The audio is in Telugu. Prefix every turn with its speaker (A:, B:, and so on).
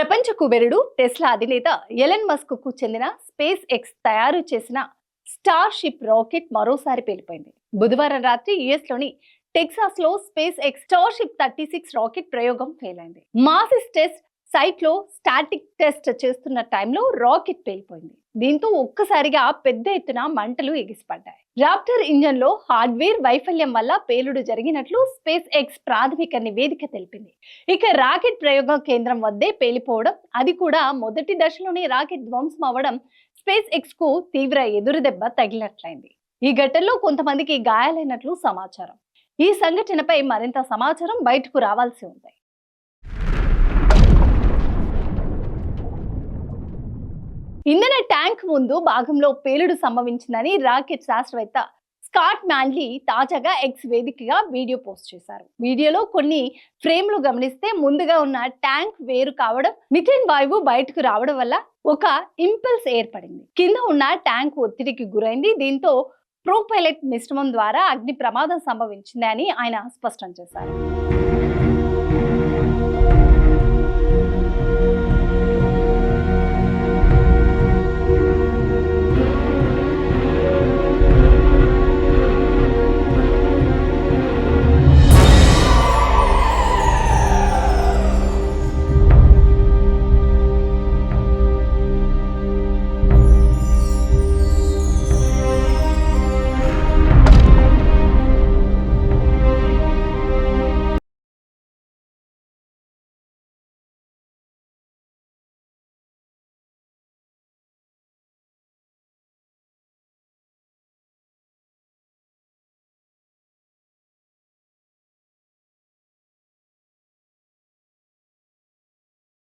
A: ప్రపంచ కుబేరుడు టెస్లా అధినేత ఎలన్ మస్క్ కు చెందిన స్పేస్ ఎక్స్ తయారు చేసిన స్టార్ షిప్ రాకెట్ మరోసారి పేలిపోయింది. బుధవారం రాత్రి యుఎస్ లోని టెక్సాస్ లో space X star ship 36 rocket ప్రయోగం ఫెయిల్ అయింది. మాసిస్ టెస్ట్ సైట్ లో స్టాటిక్ టెస్ట్ చేస్తున్న టైంలో రాకెట్ పేలిపోయింది. దీంతో ఒక్కసారిగా పెద్ద ఎత్తున మంటలు ఎగిసిపడ్డాయి. రాప్టర్ ఇంజన్ లో హార్డ్వేర్ వైఫల్యం వల్ల పేలుడు జరిగినట్లు స్పేస్ ఎక్స్ ప్రాథమిక నివేదిక తెలిపింది. ఇక రాకెట్ ప్రయోగ కేంద్రం వద్దే పేలిపోవడం, అది కూడా మొదటి దశలోనే రాకెట్ ధ్వంసం అవ్వడం స్పేస్ ఎక్స్ కు తీవ్ర ఎదురుదెబ్బ తగిలినట్లయింది. ఈ ఘటనలో కొంతమందికి గాయాలైనట్లు సమాచారం. ఈ సంఘటనపై మరింత సమాచారం బయటకు రావాల్సి ఉంది. ఇంధన ట్యాంక్ ముందు భాగంలో పేలుడు సంభవించిందని రాకెట్ శాస్త్రవేత్త స్కాట్ మ్యాన్లీ తాజాగా ఎక్స్ వేదికగా వీడియో పోస్ట్ చేశారు. వీడియోలో కొన్ని ఫ్రేమ్లు గమనిస్తే ముందుగా ఉన్న ట్యాంక్ వేరు కావడం, మిథేన్ వాయువు బయటకు రావడం వల్ల ఒక ఇంపల్స్ ఏర్పడింది. కింద ఉన్న ట్యాంక్ ఒత్తిడికి గురైంది. దీంతో ప్రోపైలట్ మిశ్రమం ద్వారా అగ్ని ప్రమాదం సంభవించింది అని ఆయన స్పష్టం చేశారు.